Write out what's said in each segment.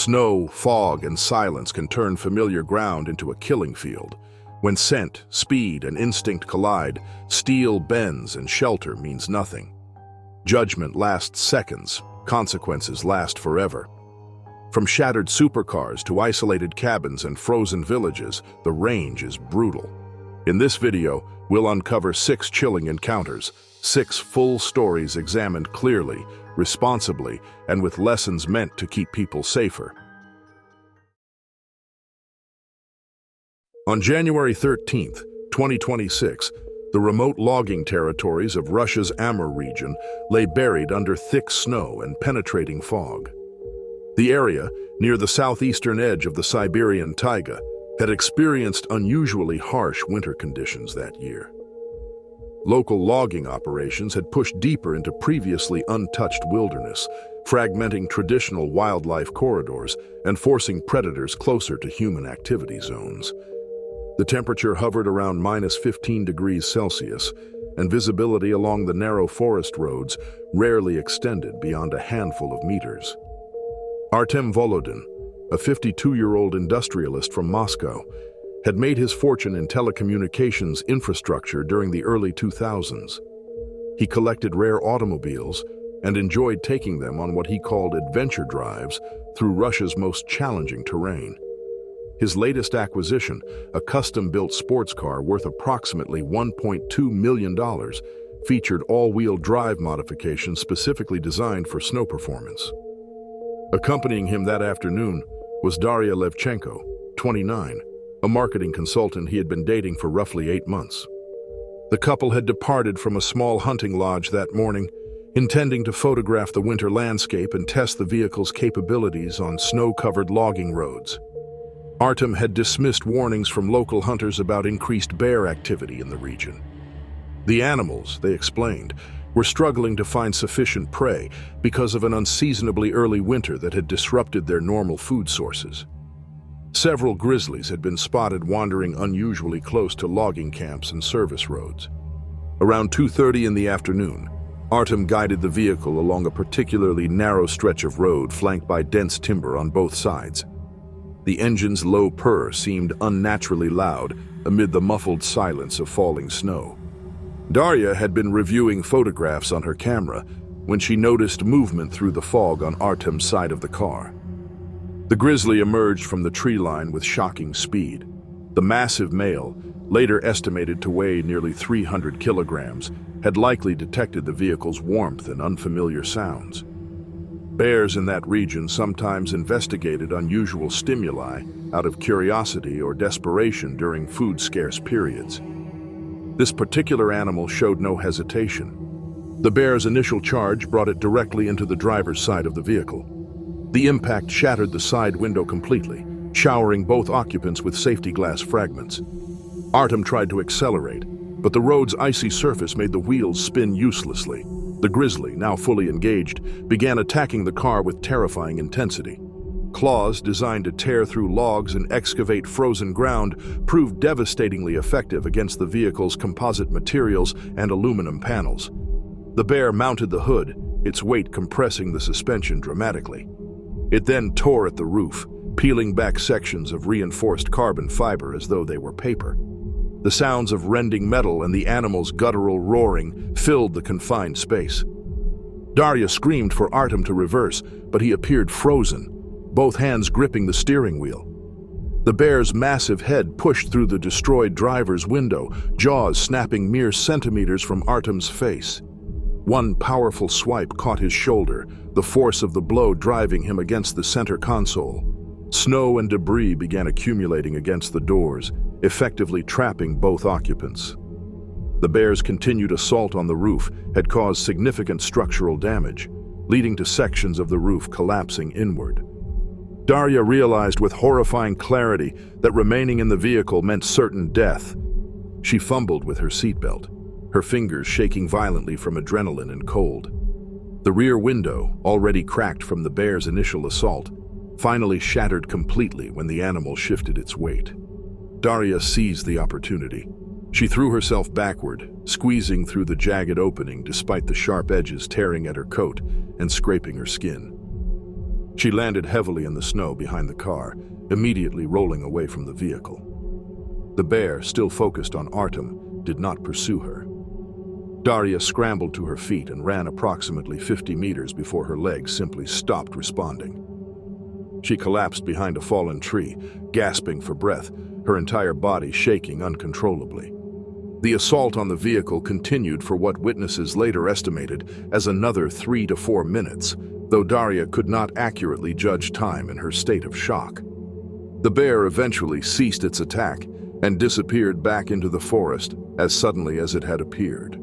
Snow, fog, and silence can turn familiar ground into a killing field. When scent, speed, and instinct collide, steel bends and shelter means nothing. Judgment lasts seconds, consequences last forever. From shattered supercars to isolated cabins and frozen villages, the range is brutal. In this video, we'll uncover 6 chilling encounters, 6 full stories examined clearly, responsibly, and with lessons meant to keep people safer. On January 13, 2026, the remote logging territories of Russia's Amur region lay buried under thick snow and penetrating fog. The area, near the southeastern edge of the Siberian taiga, had experienced unusually harsh winter conditions that year. Local logging operations had pushed deeper into previously untouched wilderness, fragmenting traditional wildlife corridors and forcing predators closer to human activity zones. The temperature hovered around -15 degrees Celsius, and visibility along the narrow forest roads rarely extended beyond a handful of meters. Artem Volodin, a 52-year-old industrialist from Moscow, had made his fortune in telecommunications infrastructure during the early 2000s. He collected rare automobiles and enjoyed taking them on what he called adventure drives through Russia's most challenging terrain. His latest acquisition, a custom-built sports car worth approximately $1.2 million, featured all-wheel drive modifications specifically designed for snow performance. Accompanying him that afternoon was Daria Levchenko, 29, a marketing consultant he had been dating for roughly 8 months. The couple had departed from a small hunting lodge that morning, intending to photograph the winter landscape and test the vehicle's capabilities on snow-covered logging roads. Artem had dismissed warnings from local hunters about increased bear activity in the region. The animals, they explained, were struggling to find sufficient prey because of an unseasonably early winter that had disrupted their normal food sources. Several grizzlies had been spotted wandering unusually close to logging camps and service roads. Around 2:30 in the afternoon, Artem guided the vehicle along a particularly narrow stretch of road flanked by dense timber on both sides. The engine's low purr seemed unnaturally loud amid the muffled silence of falling snow. Daria had been reviewing photographs on her camera when she noticed movement through the fog on Artem's side of the car. The Grizzly emerged from the tree line with shocking speed. The massive male, later estimated to weigh nearly 300 kilograms, had likely detected the vehicle's warmth and unfamiliar sounds. Bears in that region sometimes investigated unusual stimuli out of curiosity or desperation during food-scarce periods. This particular animal showed no hesitation. The bear's initial charge brought it directly into the driver's side of the vehicle. The impact shattered the side window completely, showering both occupants with safety glass fragments. Artem tried to accelerate, but the road's icy surface made the wheels spin uselessly. The Grizzly, now fully engaged, began attacking the car with terrifying intensity. Claws designed to tear through logs and excavate frozen ground proved devastatingly effective against the vehicle's composite materials and aluminum panels. The bear mounted the hood, its weight compressing the suspension dramatically. It then tore at the roof, peeling back sections of reinforced carbon fiber as though they were paper. The sounds of rending metal and the animal's guttural roaring filled the confined space. Daria screamed for Artem to reverse, but he appeared frozen, both hands gripping the steering wheel. The bear's massive head pushed through the destroyed driver's window, jaws snapping mere centimeters from Artem's face. One powerful swipe caught his shoulder, the force of the blow driving him against the center console. Snow and debris began accumulating against the doors, effectively trapping both occupants. The bear's continued assault on the roof had caused significant structural damage, leading to sections of the roof collapsing inward. Daria realized with horrifying clarity that remaining in the vehicle meant certain death. She fumbled with her seatbelt, her fingers shaking violently from adrenaline and cold. The rear window, already cracked from the bear's initial assault, finally shattered completely when the animal shifted its weight. Daria seized the opportunity. She threw herself backward, squeezing through the jagged opening despite the sharp edges tearing at her coat and scraping her skin. She landed heavily in the snow behind the car, immediately rolling away from the vehicle. The bear, still focused on Artem, did not pursue her. Daria scrambled to her feet and ran approximately 50 meters before her legs simply stopped responding. She collapsed behind a fallen tree, gasping for breath, her entire body shaking uncontrollably. The assault on the vehicle continued for what witnesses later estimated as another 3 to 4 minutes, though Daria could not accurately judge time in her state of shock. The bear eventually ceased its attack and disappeared back into the forest as suddenly as it had appeared.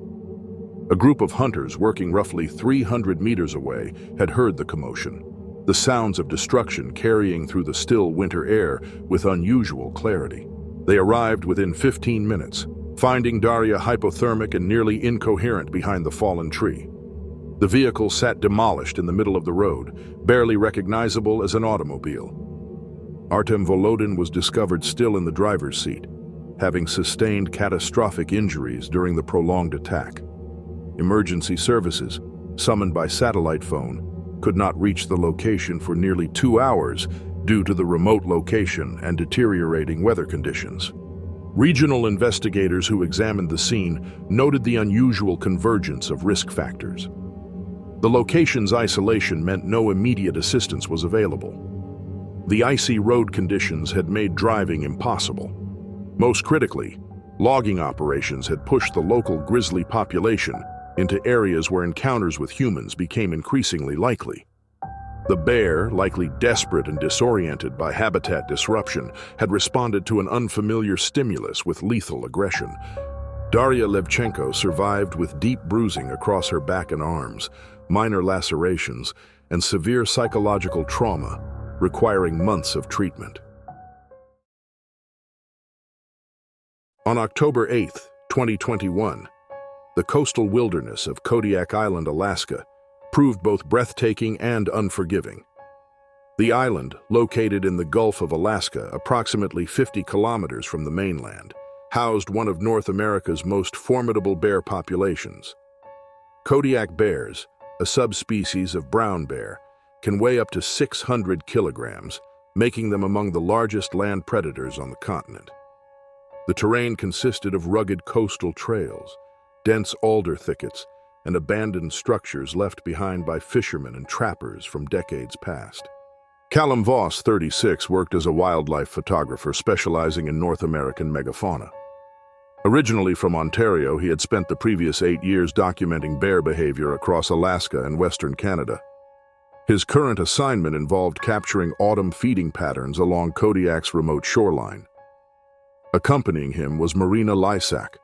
A group of hunters working roughly 300 meters away had heard the commotion, the sounds of destruction carrying through the still winter air with unusual clarity. They arrived within 15 minutes, finding Daria hypothermic and nearly incoherent behind the fallen tree. The vehicle sat demolished in the middle of the road, barely recognizable as an automobile. Artem Volodin was discovered still in the driver's seat, having sustained catastrophic injuries during the prolonged attack. Emergency services, summoned by satellite phone, could not reach the location for nearly 2 hours due to the remote location and deteriorating weather conditions. Regional investigators who examined the scene noted the unusual convergence of risk factors. The location's isolation meant no immediate assistance was available. The icy road conditions had made driving impossible. Most critically, logging operations had pushed the local Grizzly population into areas where encounters with humans became increasingly likely. The bear, likely desperate and disoriented by habitat disruption, had responded to an unfamiliar stimulus with lethal aggression. Daria Levchenko survived with deep bruising across her back and arms, minor lacerations, and severe psychological trauma, requiring months of treatment. On October 8, 2021, the coastal wilderness of Kodiak Island, Alaska, proved both breathtaking and unforgiving. The island, located in the Gulf of Alaska, approximately 50 kilometers from the mainland, housed one of North America's most formidable bear populations. Kodiak bears, a subspecies of brown bear, can weigh up to 600 kilograms, making them among the largest land predators on the continent. The terrain consisted of rugged coastal trails, dense alder thickets, and abandoned structures left behind by fishermen and trappers from decades past. Callum Voss, 36, worked as a wildlife photographer specializing in North American megafauna. Originally from Ontario, he had spent the previous 8 years documenting bear behavior across Alaska and Western Canada. His current assignment involved capturing autumn feeding patterns along Kodiak's remote shoreline. Accompanying him was Marina Lysak,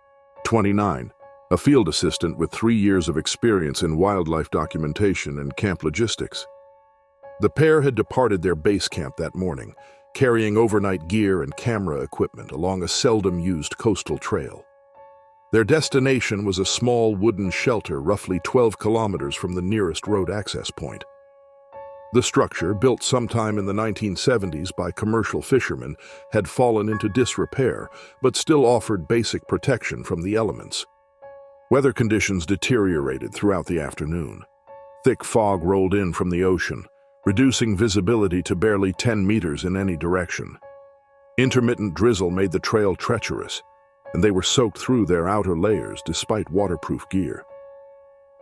29, a field assistant with 3 years of experience in wildlife documentation and camp logistics. The pair had departed their base camp that morning, carrying overnight gear and camera equipment along a seldom-used coastal trail. Their destination was a small wooden shelter roughly 12 kilometers from the nearest road access point. The structure, built sometime in the 1970s by commercial fishermen, had fallen into disrepair, but still offered basic protection from the elements. Weather conditions deteriorated throughout the afternoon. Thick fog rolled in from the ocean, reducing visibility to barely 10 meters in any direction. Intermittent drizzle made the trail treacherous, and they were soaked through their outer layers despite waterproof gear.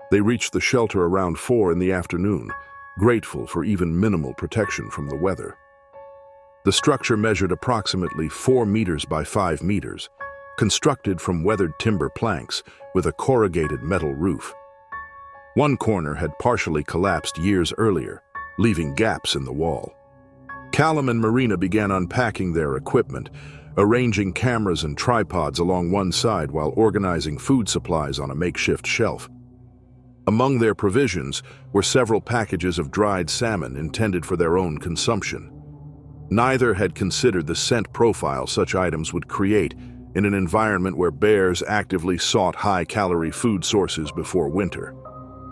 They reached the shelter around 4 in the afternoon, grateful for even minimal protection from the weather. The structure measured approximately 4 meters by 5 meters, constructed from weathered timber planks with a corrugated metal roof. One corner had partially collapsed years earlier, leaving gaps in the wall. Callum and Marina began unpacking their equipment, arranging cameras and tripods along one side while organizing food supplies on a makeshift shelf. Among their provisions were several packages of dried salmon intended for their own consumption. Neither had considered the scent profile such items would create in an environment where bears actively sought high-calorie food sources before winter.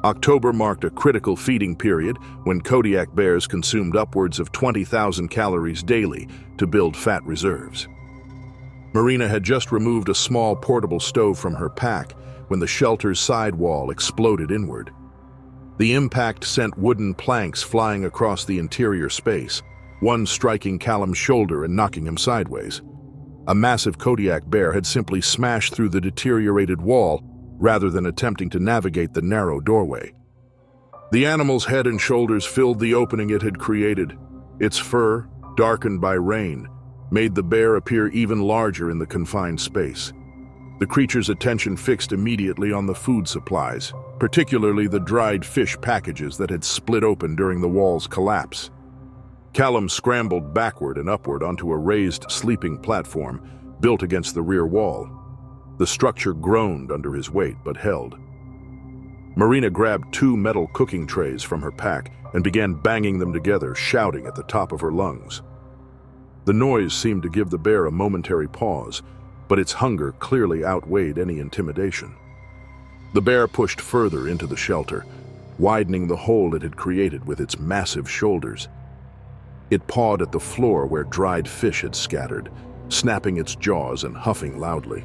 October marked a critical feeding period when Kodiak bears consumed upwards of 20,000 calories daily to build fat reserves. Marina had just removed a small portable stove from her pack when the shelter's side wall exploded inward. The impact sent wooden planks flying across the interior space, one striking Callum's shoulder and knocking him sideways. A massive Kodiak bear had simply smashed through the deteriorated wall rather than attempting to navigate the narrow doorway. The animal's head and shoulders filled the opening it had created. Its fur, darkened by rain, made the bear appear even larger in the confined space. The creature's attention fixed immediately on the food supplies, particularly the dried fish packages that had split open during the wall's collapse. Callum scrambled backward and upward onto a raised sleeping platform built against the rear wall. The structure groaned under his weight, but held. Marina grabbed 2 metal cooking trays from her pack and began banging them together, shouting at the top of her lungs. The noise seemed to give the bear a momentary pause, but its hunger clearly outweighed any intimidation. The bear pushed further into the shelter, widening the hole it had created with its massive shoulders. It pawed at the floor where dried fish had scattered, snapping its jaws and huffing loudly.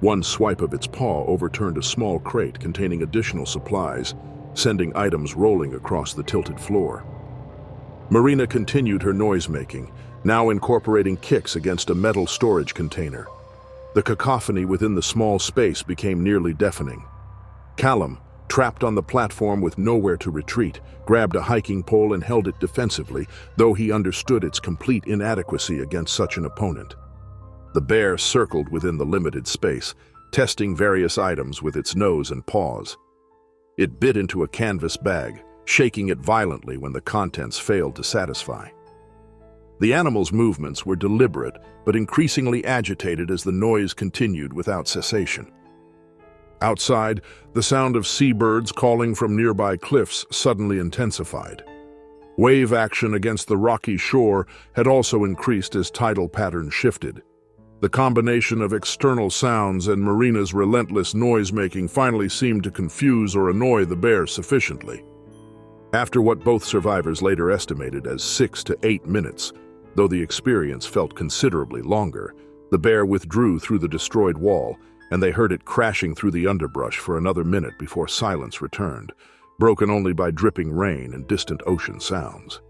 One swipe of its paw overturned a small crate containing additional supplies, sending items rolling across the tilted floor. Marina continued her noise-making, now incorporating kicks against a metal storage container. The cacophony within the small space became nearly deafening. Callum, trapped on the platform with nowhere to retreat, grabbed a hiking pole and held it defensively, though he understood its complete inadequacy against such an opponent. The bear circled within the limited space, testing various items with its nose and paws. It bit into a canvas bag, shaking it violently when the contents failed to satisfy. The animal's movements were deliberate, but increasingly agitated as the noise continued without cessation. Outside, the sound of seabirds calling from nearby cliffs suddenly intensified. Wave action against the rocky shore had also increased as tidal patterns shifted. The combination of external sounds and Marina's relentless noise-making finally seemed to confuse or annoy the bear sufficiently. After what both survivors later estimated as 6 to 8 minutes, though the experience felt considerably longer, the bear withdrew through the destroyed wall, and they heard it crashing through the underbrush for another minute before silence returned, broken only by dripping rain and distant ocean sounds.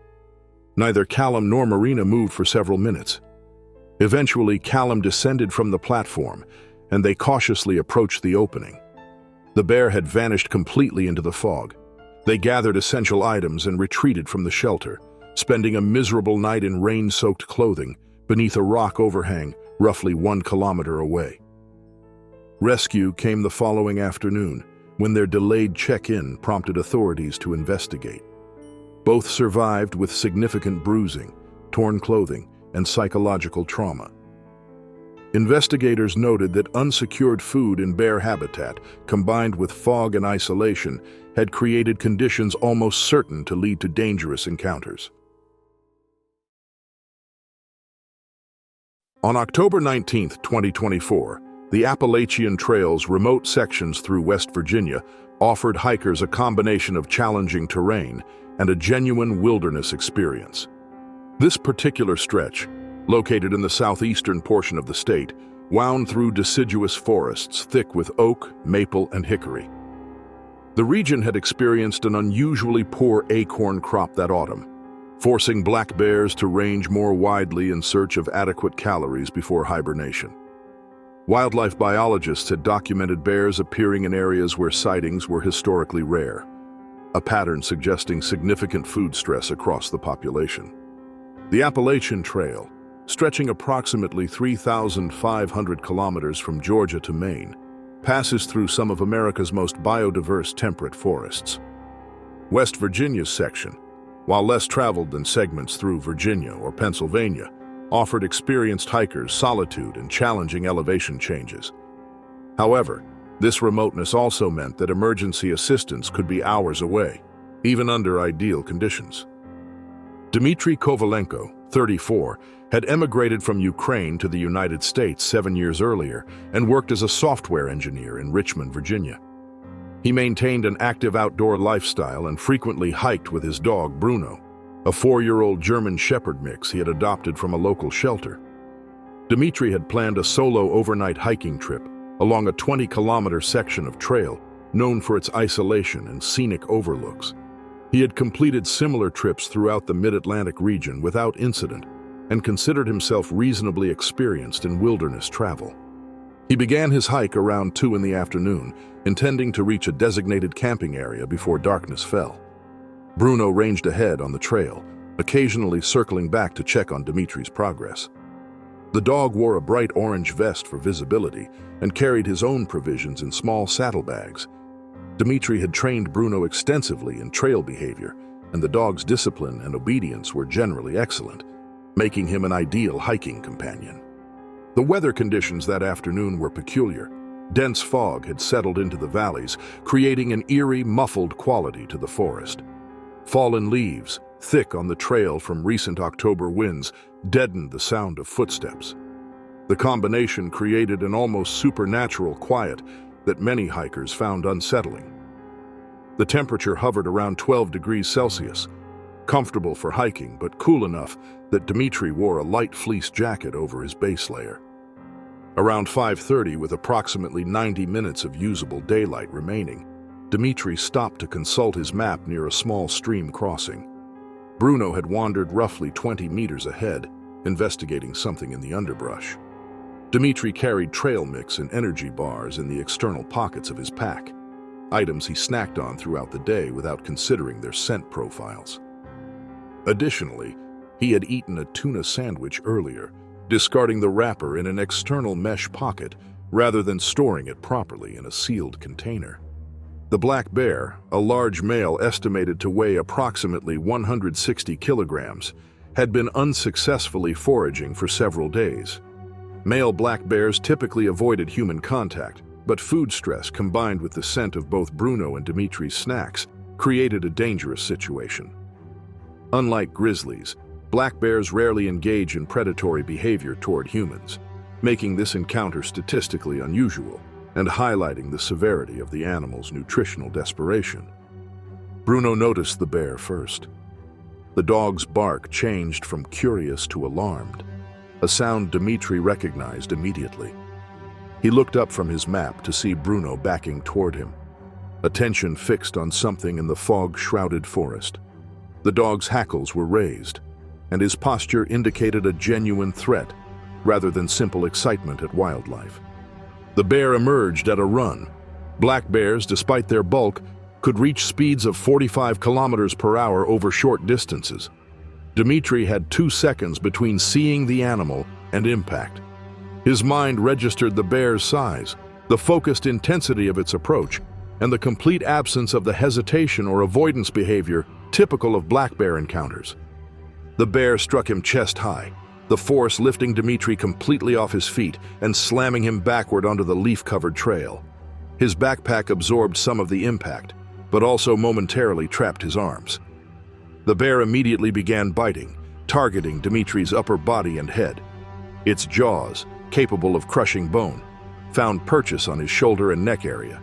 Neither Callum nor Marina moved for several minutes. Eventually, Callum descended from the platform, and they cautiously approached the opening. The bear had vanished completely into the fog. They gathered essential items and retreated from the shelter, spending a miserable night in rain-soaked clothing beneath a rock overhang roughly 1 kilometer away. Rescue came the following afternoon, when their delayed check-in prompted authorities to investigate. Both survived with significant bruising, torn clothing, and psychological trauma. Investigators noted that unsecured food in bear habitat, combined with fog and isolation, had created conditions almost certain to lead to dangerous encounters. On October 19, 2024, the Appalachian Trail's remote sections through West Virginia offered hikers a combination of challenging terrain and a genuine wilderness experience. This particular stretch, located in the southeastern portion of the state, wound through deciduous forests thick with oak, maple, and hickory. The region had experienced an unusually poor acorn crop that autumn, forcing black bears to range more widely in search of adequate calories before hibernation. Wildlife biologists had documented bears appearing in areas where sightings were historically rare, a pattern suggesting significant food stress across the population. The Appalachian Trail, stretching approximately 3,500 kilometers from Georgia to Maine, passes through some of America's most biodiverse temperate forests. West Virginia's section, while less traveled than segments through Virginia or Pennsylvania, offered experienced hikers solitude and challenging elevation changes. However, this remoteness also meant that emergency assistance could be hours away, even under ideal conditions. Dmitry Kovalenko, 34, had emigrated from Ukraine to the United States 7 years earlier and worked as a software engineer in Richmond, Virginia. He maintained an active outdoor lifestyle and frequently hiked with his dog, Bruno, a 4-year-old German Shepherd mix he had adopted from a local shelter. Dmitry had planned a solo overnight hiking trip along a 20-kilometer section of trail known for its isolation and scenic overlooks. He had completed similar trips throughout the mid-Atlantic region without incident and considered himself reasonably experienced in wilderness travel. He began his hike around 2 in the afternoon, intending to reach a designated camping area before darkness fell. Bruno ranged ahead on the trail, occasionally circling back to check on Dimitri's progress. The dog wore a bright orange vest for visibility and carried his own provisions in small saddlebags. Dimitri had trained Bruno extensively in trail behavior, and the dog's discipline and obedience were generally excellent, making him an ideal hiking companion. The weather conditions that afternoon were peculiar. Dense fog had settled into the valleys, creating an eerie, muffled quality to the forest. Fallen leaves, thick on the trail from recent October winds, deadened the sound of footsteps. The combination created an almost supernatural quiet that many hikers found unsettling. The temperature hovered around 12 degrees Celsius, comfortable for hiking but cool enough that Dimitri wore a light fleece jacket over his base layer. Around 5:30, with approximately 90 minutes of usable daylight remaining, Dimitri stopped to consult his map near a small stream crossing. Bruno had wandered roughly 20 meters ahead, investigating something in the underbrush. Dimitri carried trail mix and energy bars in the external pockets of his pack, items he snacked on throughout the day without considering their scent profiles. Additionally, he had eaten a tuna sandwich earlier, discarding the wrapper in an external mesh pocket rather than storing it properly in a sealed container. The black bear, a large male estimated to weigh approximately 160 kilograms, had been unsuccessfully foraging for several days. Male black bears typically avoided human contact, but food stress combined with the scent of both Bruno and Dimitri's snacks created a dangerous situation. Unlike grizzlies, black bears rarely engage in predatory behavior toward humans, making this encounter statistically unusual and highlighting the severity of the animal's nutritional desperation. Bruno noticed the bear first. The dog's bark changed from curious to alarmed, a sound Dimitri recognized immediately. He looked up from his map to see Bruno backing toward him, attention fixed on something in the fog-shrouded forest. The dog's hackles were raised, and his posture indicated a genuine threat rather than simple excitement at wildlife. The bear emerged at a run. Black bears, despite their bulk, could reach speeds of 45 kilometers per hour over short distances. Dimitri had 2 seconds between seeing the animal and impact. His mind registered the bear's size, the focused intensity of its approach, and the complete absence of the hesitation or avoidance behavior typical of black bear encounters. The bear struck him chest high, the force lifting Dimitri completely off his feet and slamming him backward onto the leaf-covered trail. His backpack absorbed some of the impact, but also momentarily trapped his arms. The bear immediately began biting, targeting Dimitri's upper body and head. Its jaws, capable of crushing bone, found purchase on his shoulder and neck area.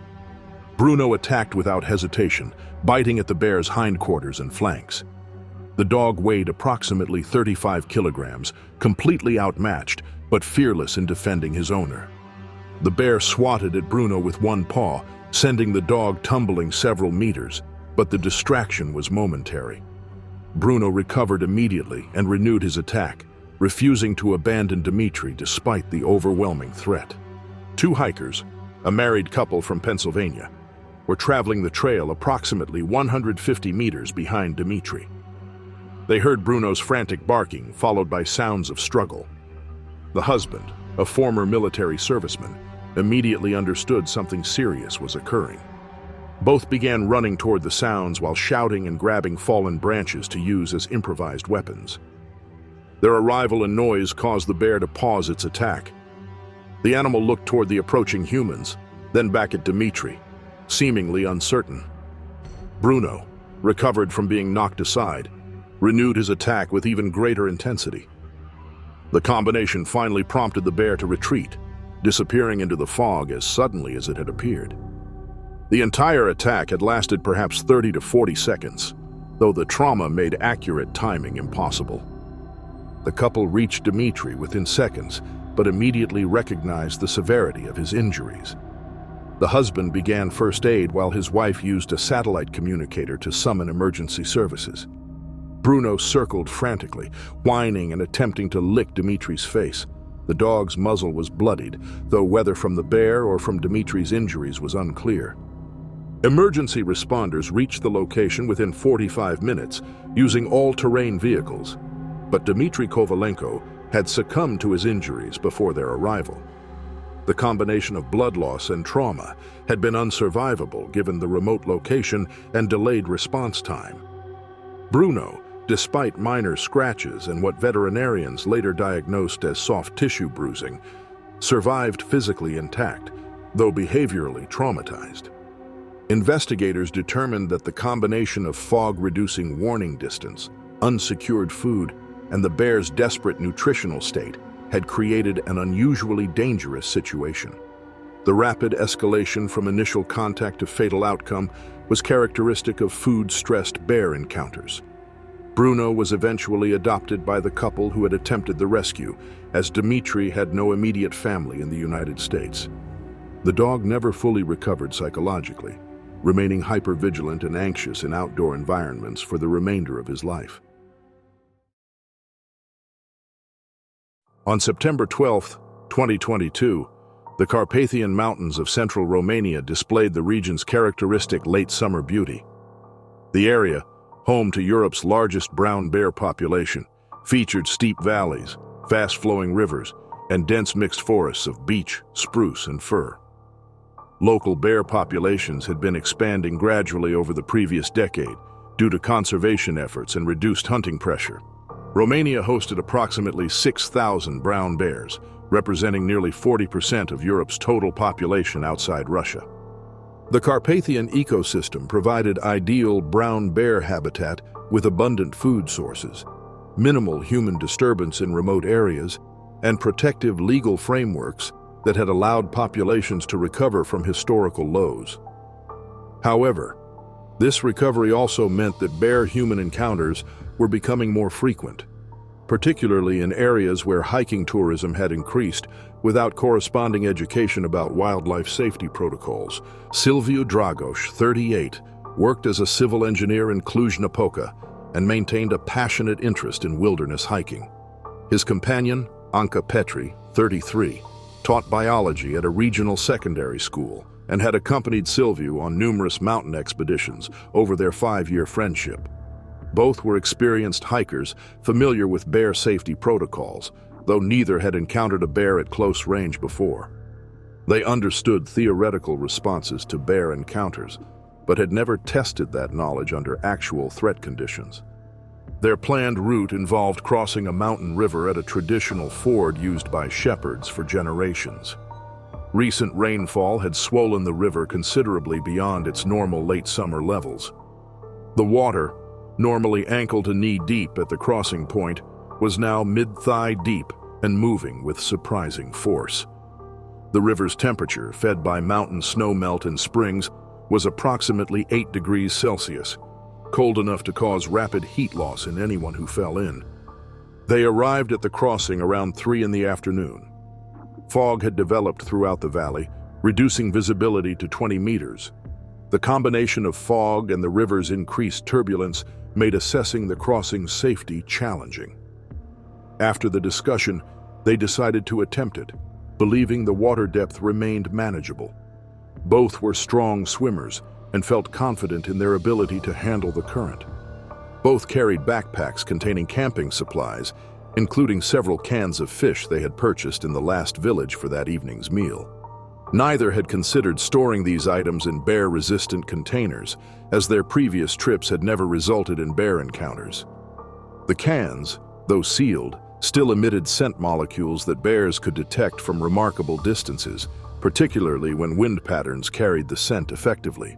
Bruno attacked without hesitation, biting at the bear's hindquarters and flanks. The dog weighed approximately 35 kilograms, completely outmatched, but fearless in defending his owner. The bear swatted at Bruno with one paw, sending the dog tumbling several meters, but the distraction was momentary. Bruno recovered immediately and renewed his attack, refusing to abandon Dimitri despite the overwhelming threat. 2 hikers, a married couple from Pennsylvania, were traveling the trail approximately 150 meters behind Dimitri. They heard Bruno's frantic barking, followed by sounds of struggle. The husband, a former military serviceman, immediately understood something serious was occurring. Both began running toward the sounds while shouting and grabbing fallen branches to use as improvised weapons. Their arrival and noise caused the bear to pause its attack. The animal looked toward the approaching humans, then back at Dimitri, seemingly uncertain. Bruno, recovered from being knocked aside, renewed his attack with even greater intensity. The combination finally prompted the bear to retreat, disappearing into the fog as suddenly as it had appeared. The entire attack had lasted perhaps 30 to 40 seconds, though the trauma made accurate timing impossible. The couple reached Dimitri within seconds, but immediately recognized the severity of his injuries. The husband began first aid while his wife used a satellite communicator to summon emergency services. Bruno circled frantically, whining and attempting to lick Dimitri's face. The dog's muzzle was bloodied, though whether from the bear or from Dimitri's injuries was unclear. Emergency responders reached the location within 45 minutes, using all-terrain vehicles. But Dmitry Kovalenko had succumbed to his injuries before their arrival. The combination of blood loss and trauma had been unsurvivable given the remote location and delayed response time. Bruno, despite minor scratches and what veterinarians later diagnosed as soft tissue bruising, survived physically intact, though behaviorally traumatized. Investigators determined that the combination of fog-reducing warning distance, unsecured food, and the bear's desperate nutritional state had created an unusually dangerous situation. The rapid escalation from initial contact to fatal outcome was characteristic of food-stressed bear encounters. Bruno was eventually adopted by the couple who had attempted the rescue, as Dmitry had no immediate family in the United States. The dog never fully recovered psychologically, remaining hypervigilant and anxious in outdoor environments for the remainder of his life. On September 12, 2022, the Carpathian Mountains of central Romania displayed the region's characteristic late summer beauty. The area, home to Europe's largest brown bear population, featured steep valleys, fast-flowing rivers, and dense mixed forests of beech, spruce, and fir. Local bear populations had been expanding gradually over the previous decade due to conservation efforts and reduced hunting pressure. Romania hosted approximately 6,000 brown bears, representing nearly 40% of Europe's total population outside Russia. The Carpathian ecosystem provided ideal brown bear habitat with abundant food sources, minimal human disturbance in remote areas, and protective legal frameworks that had allowed populations to recover from historical lows. However, this recovery also meant that bear-human encounters were becoming more frequent, particularly in areas where hiking tourism had increased without corresponding education about wildlife safety protocols. Silviu Dragoș, 38, worked as a civil engineer in Cluj-Napoca and maintained a passionate interest in wilderness hiking. His companion, Anca Petri, 33, taught biology at a regional secondary school and had accompanied Silviu on numerous mountain expeditions over their 5-year friendship. Both were experienced hikers familiar with bear safety protocols, though neither had encountered a bear at close range before. They understood theoretical responses to bear encounters, but had never tested that knowledge under actual threat conditions. Their planned route involved crossing a mountain river at a traditional ford used by shepherds for generations. Recent rainfall had swollen the river considerably beyond its normal late summer levels. The water, normally ankle to knee deep at the crossing point, was now mid-thigh deep and moving with surprising force. The river's temperature, fed by mountain snowmelt and springs, was approximately 8 degrees Celsius, cold enough to cause rapid heat loss in anyone who fell in. They arrived at the crossing around 3 in the afternoon. Fog had developed throughout the valley, reducing visibility to 20 meters. The combination of fog and the river's increased turbulence made assessing the crossing's safety challenging. After the discussion, they decided to attempt it, believing the water depth remained manageable. Both were strong swimmers and felt confident in their ability to handle the current. Both carried backpacks containing camping supplies, including several cans of fish they had purchased in the last village for that evening's meal. Neither had considered storing these items in bear-resistant containers, as their previous trips had never resulted in bear encounters. The cans, though sealed, still emitted scent molecules that bears could detect from remarkable distances, particularly when wind patterns carried the scent effectively.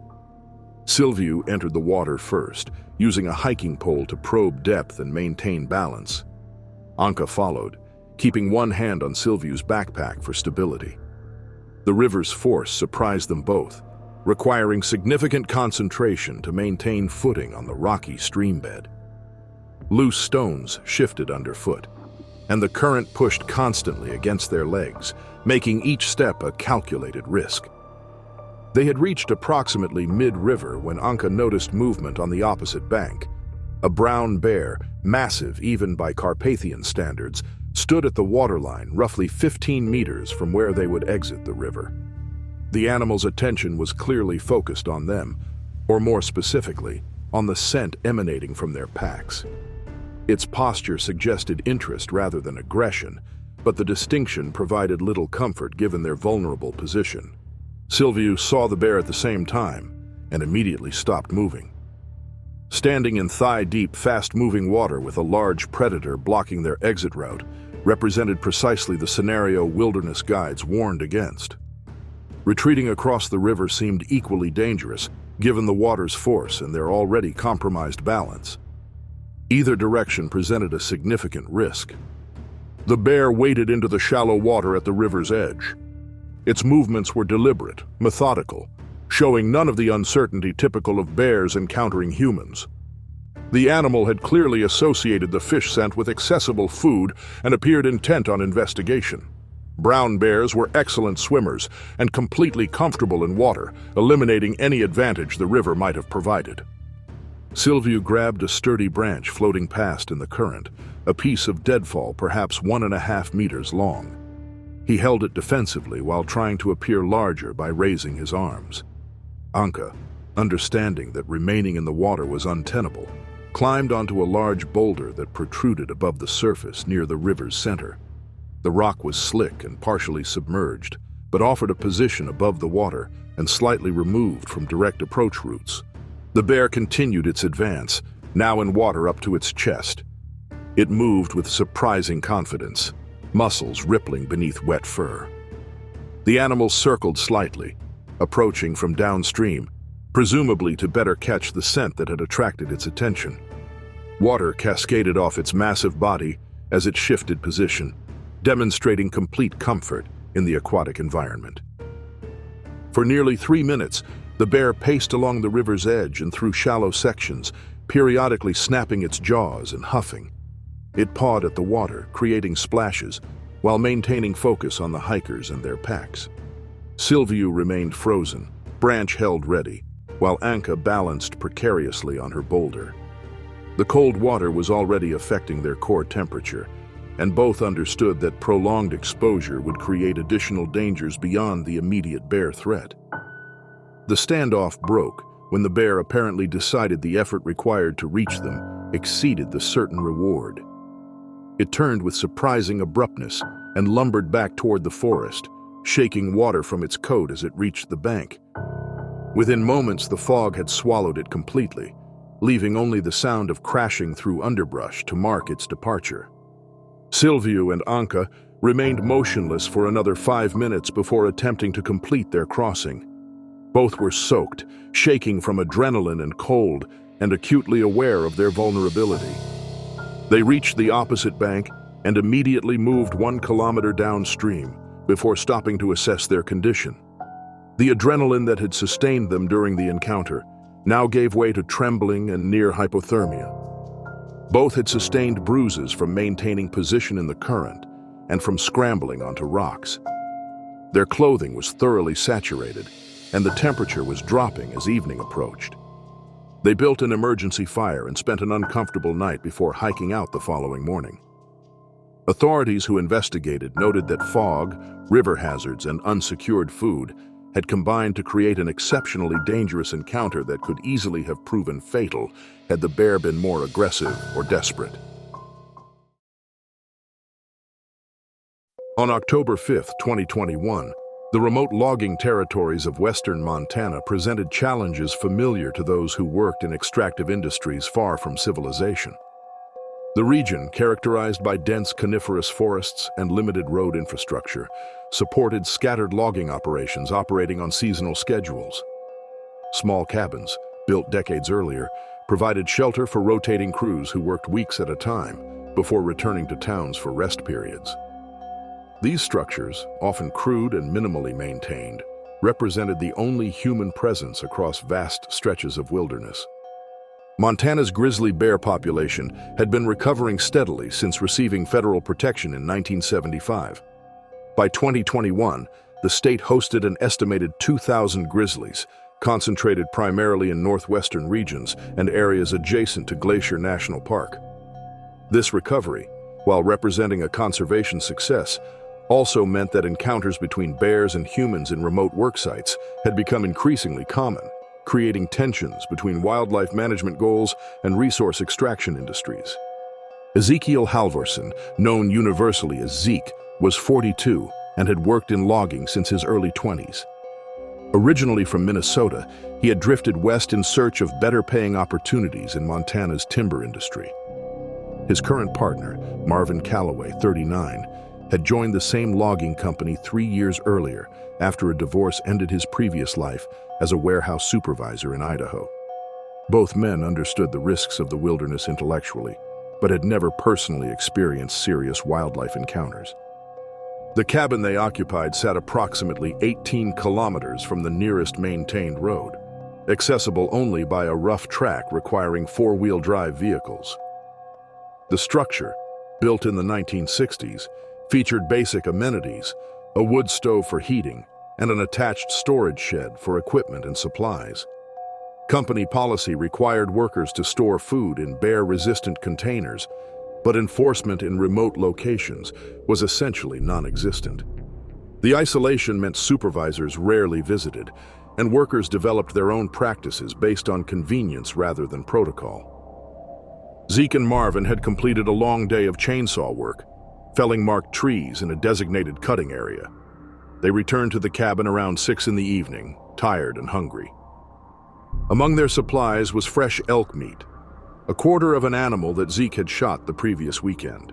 Silviu entered the water first, using a hiking pole to probe depth and maintain balance. Anca followed, keeping one hand on Silviu's backpack for stability. The river's force surprised them both, requiring significant concentration to maintain footing on the rocky streambed. Loose stones shifted underfoot, and the current pushed constantly against their legs, making each step a calculated risk. They had reached approximately mid-river when Anka noticed movement on the opposite bank. A brown bear, massive even by Carpathian standards, stood at the waterline roughly 15 meters from where they would exit the river. The animal's attention was clearly focused on them, or more specifically, on the scent emanating from their packs. Its posture suggested interest rather than aggression, but the distinction provided little comfort given their vulnerable position. Silviu saw the bear at the same time and immediately stopped moving. Standing in thigh-deep, fast-moving water with a large predator blocking their exit route represented precisely the scenario wilderness guides warned against. Retreating across the river seemed equally dangerous, given the water's force and their already compromised balance. Either direction presented a significant risk. The bear waded into the shallow water at the river's edge. Its movements were deliberate, methodical, showing none of the uncertainty typical of bears encountering humans. The animal had clearly associated the fish scent with accessible food and appeared intent on investigation. Brown bears were excellent swimmers and completely comfortable in water, eliminating any advantage the river might have provided. Silviu grabbed a sturdy branch floating past in the current, a piece of deadfall perhaps 1.5 meters long. He held it defensively while trying to appear larger by raising his arms. Anka, understanding that remaining in the water was untenable, climbed onto a large boulder that protruded above the surface near the river's center. The rock was slick and partially submerged, but offered a position above the water and slightly removed from direct approach routes. The bear continued its advance, now in water up to its chest. It moved with surprising confidence, muscles rippling beneath wet fur. The animal circled slightly, approaching from downstream, presumably to better catch the scent that had attracted its attention. Water cascaded off its massive body as it shifted position, demonstrating complete comfort in the aquatic environment. For nearly 3 minutes, the bear paced along the river's edge and through shallow sections, periodically snapping its jaws and huffing. It pawed at the water, creating splashes, while maintaining focus on the hikers and their packs. Silviu remained frozen, branch held ready, while Anka balanced precariously on her boulder. The cold water was already affecting their core temperature, and both understood that prolonged exposure would create additional dangers beyond the immediate bear threat. The standoff broke when the bear apparently decided the effort required to reach them exceeded the certain reward. It turned with surprising abruptness and lumbered back toward the forest, shaking water from its coat as it reached the bank. Within moments, the fog had swallowed it completely, leaving only the sound of crashing through underbrush to mark its departure. Silviu and Anka remained motionless for another 5 minutes before attempting to complete their crossing. Both were soaked, shaking from adrenaline and cold, and acutely aware of their vulnerability. They reached the opposite bank and immediately moved 1 kilometer downstream before stopping to assess their condition. The adrenaline that had sustained them during the encounter now gave way to trembling and near hypothermia. Both had sustained bruises from maintaining position in the current and from scrambling onto rocks. Their clothing was thoroughly saturated, and the temperature was dropping as evening approached. They built an emergency fire and spent an uncomfortable night before hiking out the following morning. Authorities who investigated noted that fog, river hazards, and unsecured food had combined to create an exceptionally dangerous encounter that could easily have proven fatal had the bear been more aggressive or desperate. On October 5, 2021, the remote logging territories of western Montana presented challenges familiar to those who worked in extractive industries far from civilization. The region, characterized by dense coniferous forests and limited road infrastructure, supported scattered logging operations operating on seasonal schedules. Small cabins, built decades earlier, provided shelter for rotating crews who worked weeks at a time before returning to towns for rest periods. These structures, often crude and minimally maintained, represented the only human presence across vast stretches of wilderness. Montana's grizzly bear population had been recovering steadily since receiving federal protection in 1975. By 2021, the state hosted an estimated 2,000 grizzlies, concentrated primarily in northwestern regions and areas adjacent to Glacier National Park. This recovery, while representing a conservation success, also meant that encounters between bears and humans in remote work sites had become increasingly common, creating tensions between wildlife management goals and resource extraction industries. Ezekiel Halvorson, known universally as Zeke, was 42 and had worked in logging since his early 20s. Originally from Minnesota, he had drifted west in search of better-paying opportunities in Montana's timber industry. His current partner, Marvin Calloway, 39, had joined the same logging company 3 years earlier after a divorce ended his previous life as a warehouse supervisor in Idaho. Both men understood the risks of the wilderness intellectually, but had never personally experienced serious wildlife encounters. The cabin they occupied sat approximately 18 kilometers from the nearest maintained road, accessible only by a rough track requiring four-wheel drive vehicles. The structure, built in the 1960s, featured basic amenities, a wood stove for heating, and an attached storage shed for equipment and supplies. Company policy required workers to store food in bear-resistant containers, but enforcement in remote locations was essentially non-existent. The isolation meant supervisors rarely visited, and workers developed their own practices based on convenience rather than protocol. Zeke and Marvin had completed a long day of chainsaw work, felling marked trees in a designated cutting area. They returned to the cabin around 6 in the evening, tired and hungry. Among their supplies was fresh elk meat, a quarter of an animal that Zeke had shot the previous weekend.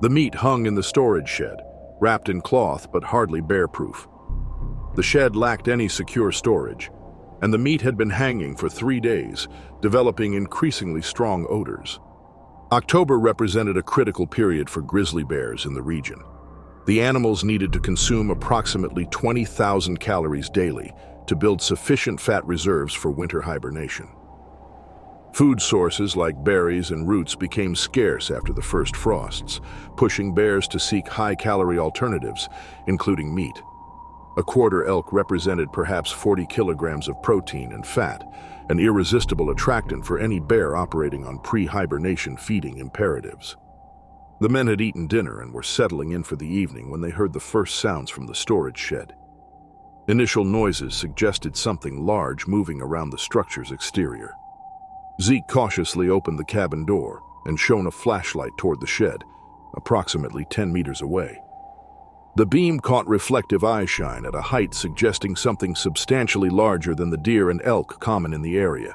The meat hung in the storage shed, wrapped in cloth but hardly bear-proof. The shed lacked any secure storage, and the meat had been hanging for 3 days, developing increasingly strong odors. October represented a critical period for grizzly bears in the region. The animals needed to consume approximately 20,000 calories daily to build sufficient fat reserves for winter hibernation. Food sources like berries and roots became scarce after the first frosts, pushing bears to seek high-calorie alternatives, including meat. A quarter elk represented perhaps 40 kilograms of protein and fat, an irresistible attractant for any bear operating on pre-hibernation feeding imperatives. The men had eaten dinner and were settling in for the evening when they heard the first sounds from the storage shed. Initial noises suggested something large moving around the structure's exterior. Zeke cautiously opened the cabin door and shone a flashlight toward the shed, approximately 10 meters away. The beam caught reflective eyeshine at a height suggesting something substantially larger than the deer and elk common in the area.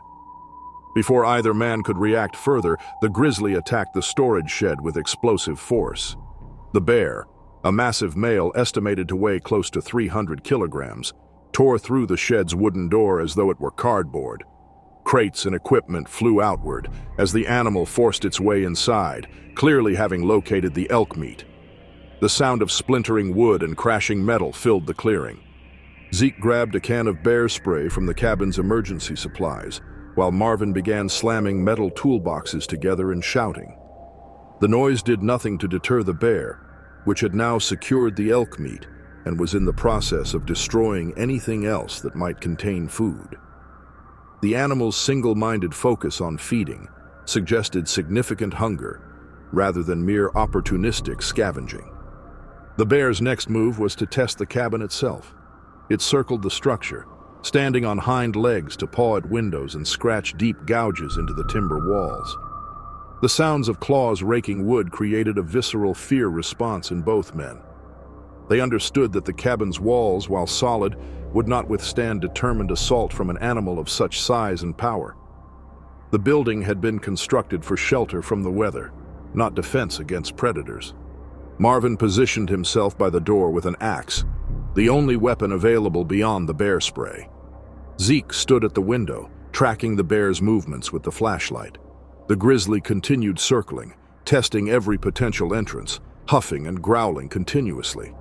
Before either man could react further, the grizzly attacked the storage shed with explosive force. The bear, a massive male estimated to weigh close to 300 kilograms, tore through the shed's wooden door as though it were cardboard. Crates and equipment flew outward as the animal forced its way inside, clearly having located the elk meat. The sound of splintering wood and crashing metal filled the clearing. Zeke grabbed a can of bear spray from the cabin's emergency supplies, while Marvin began slamming metal toolboxes together and shouting. The noise did nothing to deter the bear, which had now secured the elk meat and was in the process of destroying anything else that might contain food. The animal's single-minded focus on feeding suggested significant hunger rather than mere opportunistic scavenging. The bear's next move was to test the cabin itself. It circled the structure, standing on hind legs to paw at windows and scratch deep gouges into the timber walls. The sounds of claws raking wood created a visceral fear response in both men. They understood that the cabin's walls, while solid, would not withstand determined assault from an animal of such size and power. The building had been constructed for shelter from the weather, not defense against predators. Marvin positioned himself by the door with an axe, the only weapon available beyond the bear spray. Zeke stood at the window, tracking the bear's movements with the flashlight. The grizzly continued circling, testing every potential entrance, huffing and growling continuously.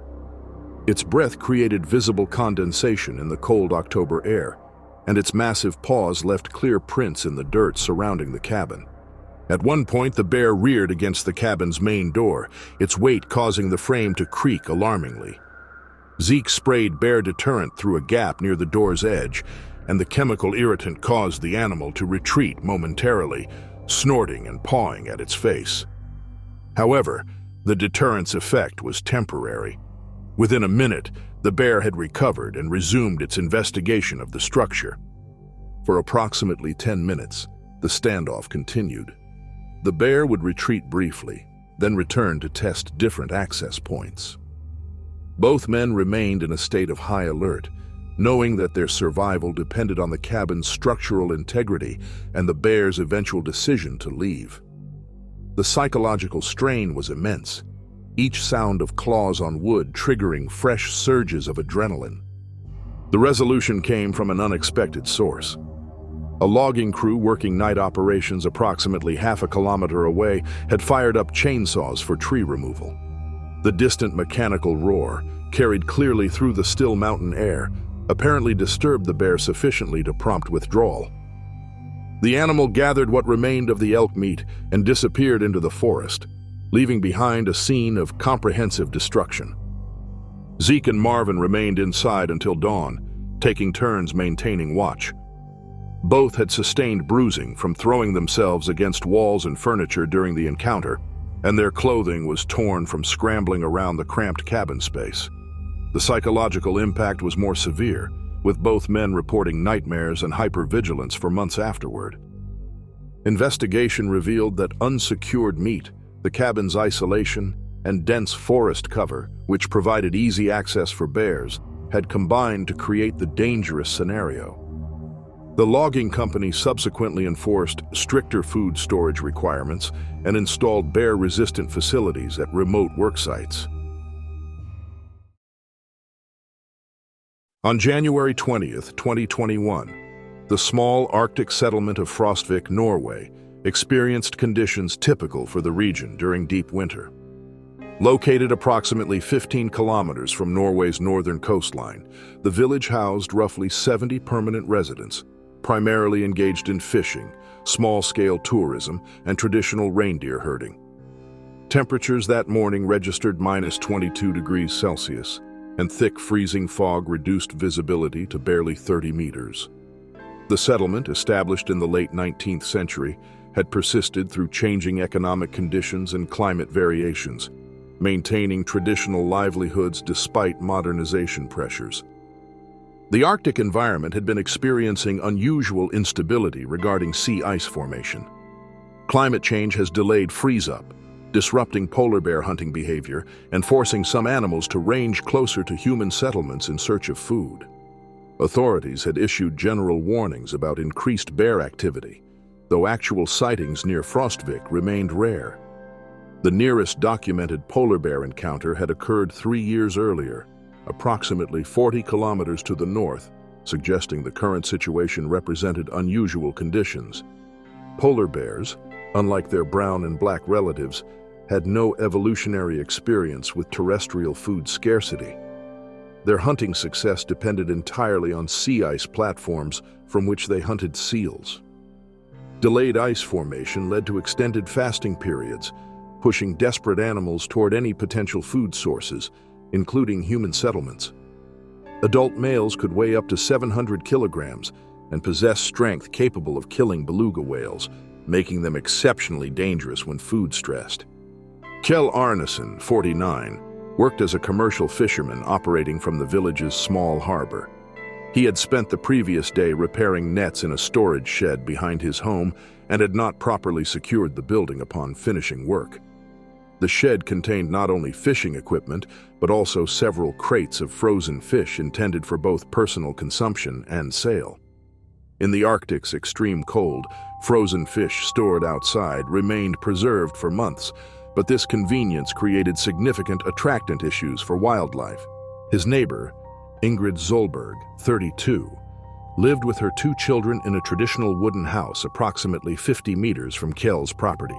Its breath created visible condensation in the cold October air, and its massive paws left clear prints in the dirt surrounding the cabin. At one point, the bear reared against the cabin's main door, its weight causing the frame to creak alarmingly. Zeke sprayed bear deterrent through a gap near the door's edge, and the chemical irritant caused the animal to retreat momentarily, snorting and pawing at its face. However, the deterrent's effect was temporary. Within a minute, the bear had recovered and resumed its investigation of the structure. For approximately 10 minutes, the standoff continued. The bear would retreat briefly, then return to test different access points. Both men remained in a state of high alert, knowing that their survival depended on the cabin's structural integrity and the bear's eventual decision to leave. The psychological strain was immense, each sound of claws on wood triggering fresh surges of adrenaline. The resolution came from an unexpected source. A logging crew working night operations approximately half a kilometer away had fired up chainsaws for tree removal. The distant mechanical roar, carried clearly through the still mountain air, apparently disturbed the bear sufficiently to prompt withdrawal. The animal gathered what remained of the elk meat and disappeared into the forest, leaving behind a scene of comprehensive destruction. Zeke and Marvin remained inside until dawn, taking turns maintaining watch. Both had sustained bruising from throwing themselves against walls and furniture during the encounter, and their clothing was torn from scrambling around the cramped cabin space. The psychological impact was more severe, with both men reporting nightmares and hypervigilance for months afterward. Investigation revealed that unsecured meat, the cabin's isolation, and dense forest cover, which provided easy access for bears, had combined to create the dangerous scenario. The logging company subsequently enforced stricter food storage requirements and installed bear-resistant facilities at remote work sites. On January 20th, 2021, the small Arctic settlement of Frostvik, Norway, experienced conditions typical for the region during deep winter. Located approximately 15 kilometers from Norway's northern coastline, the village housed roughly 70 permanent residents, primarily engaged in fishing, small-scale tourism, and traditional reindeer herding. Temperatures that morning registered -22 degrees Celsius, and thick freezing fog reduced visibility to barely 30 meters. The settlement, established in the late 19th century, had persisted through changing economic conditions and climate variations, maintaining traditional livelihoods despite modernization pressures. The Arctic environment had been experiencing unusual instability regarding sea ice formation. Climate change has delayed freeze-up, disrupting polar bear hunting behavior and forcing some animals to range closer to human settlements in search of food. Authorities had issued general warnings about increased bear activity, though actual sightings near Frostvik remained rare. The nearest documented polar bear encounter had occurred 3 years earlier, approximately 40 kilometers to the north, suggesting the current situation represented unusual conditions. Polar bears, unlike their brown and black relatives, had no evolutionary experience with terrestrial food scarcity. Their hunting success depended entirely on sea ice platforms from which they hunted seals. Delayed ice formation led to extended fasting periods, pushing desperate animals toward any potential food sources, including human settlements. Adult males could weigh up to 700 kilograms and possess strength capable of killing beluga whales, making them exceptionally dangerous when food-stressed. Kjell Arnesen, 49, worked as a commercial fisherman operating from the village's small harbor. He had spent the previous day repairing nets in a storage shed behind his home and had not properly secured the building upon finishing work. The shed contained not only fishing equipment, but also several crates of frozen fish intended for both personal consumption and sale. In the Arctic's extreme cold, frozen fish stored outside remained preserved for months, but this convenience created significant attractant issues for wildlife. His neighbor, Ingrid Zolberg, 32, lived with her 2 children in a traditional wooden house approximately 50 meters from Kjell's property.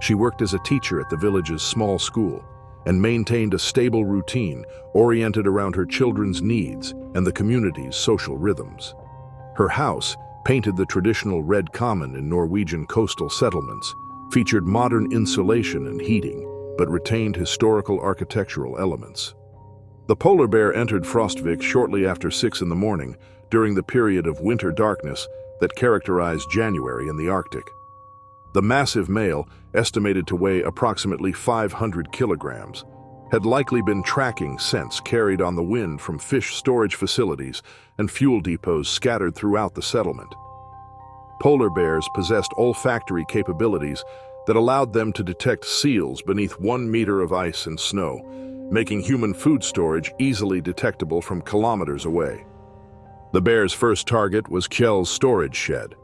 She worked as a teacher at the village's small school and maintained a stable routine oriented around her children's needs and the community's social rhythms. Her house, painted the traditional red common in Norwegian coastal settlements, featured modern insulation and heating, but retained historical architectural elements. The polar bear entered Frostvik shortly after 6 in the morning, during the period of winter darkness that characterized January in the Arctic. The massive male, estimated to weigh approximately 500 kilograms, had likely been tracking scents carried on the wind from fish storage facilities and fuel depots scattered throughout the settlement. Polar bears possessed olfactory capabilities that allowed them to detect seals beneath 1 meter of ice and snow, making human food storage easily detectable from kilometers away. The bear's first target was Kjell's storage shed.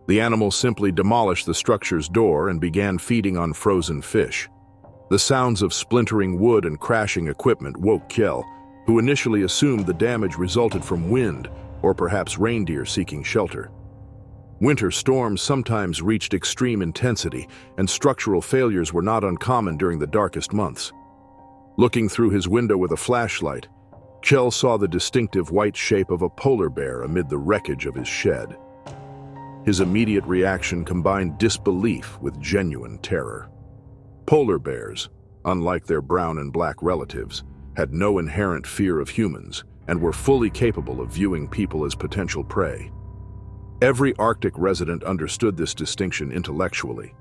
The animal simply demolished the structure's door and began feeding on frozen fish. The sounds of splintering wood and crashing equipment woke Kjell, who initially assumed the damage resulted from wind or perhaps reindeer seeking shelter. Winter storms sometimes reached extreme intensity, and structural failures were not uncommon during the darkest months. Looking through his window with a flashlight, Kjell saw the distinctive white shape of a polar bear amid the wreckage of his shed. His immediate reaction combined disbelief with genuine terror. Polar bears, unlike their brown and black relatives, had no inherent fear of humans and were fully capable of viewing people as potential prey. Every Arctic resident understood this distinction intellectually,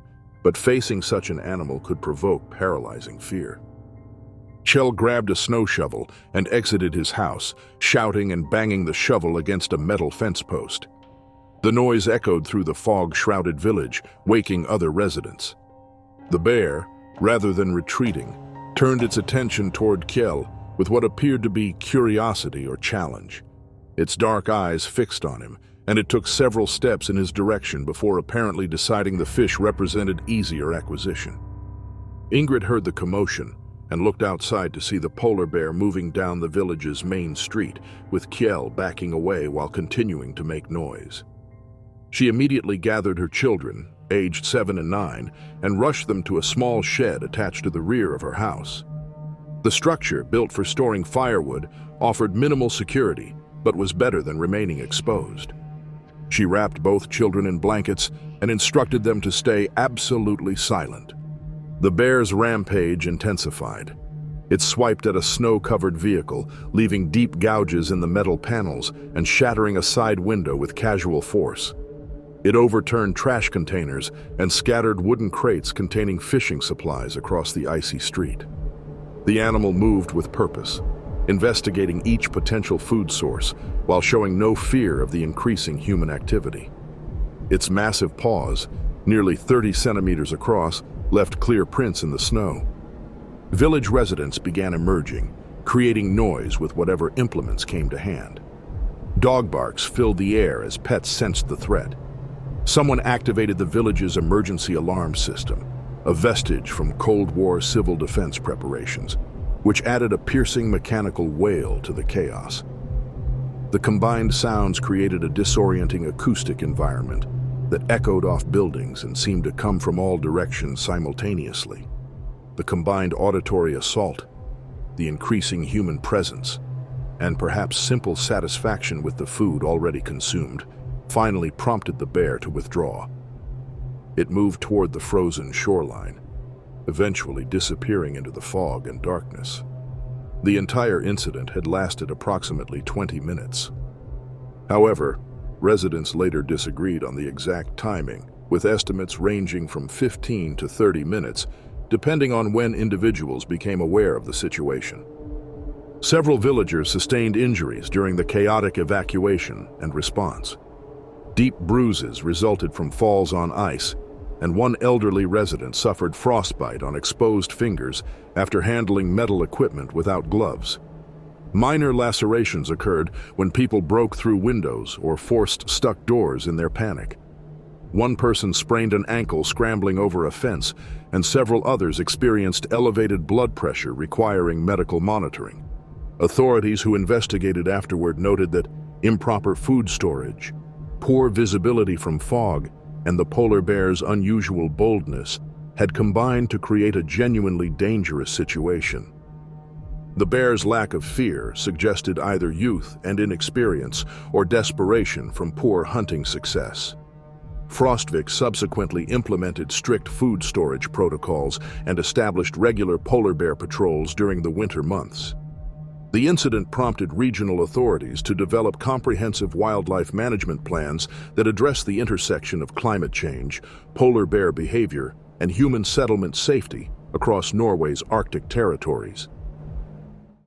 but facing such an animal could provoke paralyzing fear. Kjell grabbed a snow shovel and exited his house, shouting and banging the shovel against a metal fence post. The noise echoed through the fog-shrouded village, waking other residents. The bear, rather than retreating, turned its attention toward Kjell with what appeared to be curiosity or challenge. Its dark eyes fixed on him, and it took several steps in his direction before apparently deciding the fish represented easier acquisition. Ingrid heard the commotion and looked outside to see the polar bear moving down the village's main street, with Kjell backing away while continuing to make noise. She immediately gathered her children, aged 7 and 9, and rushed them to a small shed attached to the rear of her house. The structure, built for storing firewood, offered minimal security, but was better than remaining exposed. She wrapped both children in blankets and instructed them to stay absolutely silent. The bear's rampage intensified. It swiped at a snow-covered vehicle, leaving deep gouges in the metal panels and shattering a side window with casual force. It overturned trash containers and scattered wooden crates containing fishing supplies across the icy street. The animal moved with purpose, investigating each potential food source while showing no fear of the increasing human activity. Its massive paws, nearly 30 centimeters across, left clear prints in the snow. Village residents began emerging, creating noise with whatever implements came to hand. Dog barks filled the air as pets sensed the threat. Someone activated the village's emergency alarm system, a vestige from Cold War civil defense preparations, which added a piercing mechanical wail to the chaos. The combined sounds created a disorienting acoustic environment that echoed off buildings and seemed to come from all directions simultaneously. The combined auditory assault, the increasing human presence, and perhaps simple satisfaction with the food already consumed, finally prompted the bear to withdraw. It moved toward the frozen shoreline, eventually disappearing into the fog and darkness. The entire incident had lasted approximately 20 minutes. However, residents later disagreed on the exact timing, with estimates ranging from 15 to 30 minutes, depending on when individuals became aware of the situation. Several villagers sustained injuries during the chaotic evacuation and response. Deep bruises resulted from falls on ice, and one elderly resident suffered frostbite on exposed fingers after handling metal equipment without gloves. Minor lacerations occurred when people broke through windows or forced stuck doors in their panic. One person sprained an ankle scrambling over a fence, and several others experienced elevated blood pressure requiring medical monitoring. Authorities who investigated afterward noted that improper food storage, poor visibility from fog, and the polar bear's unusual boldness had combined to create a genuinely dangerous situation. The bear's lack of fear suggested either youth and inexperience or desperation from poor hunting success. Frostvik subsequently implemented strict food storage protocols and established regular polar bear patrols during the winter months. The incident prompted regional authorities to develop comprehensive wildlife management plans that address the intersection of climate change, polar bear behavior, and human settlement safety across Norway's Arctic territories.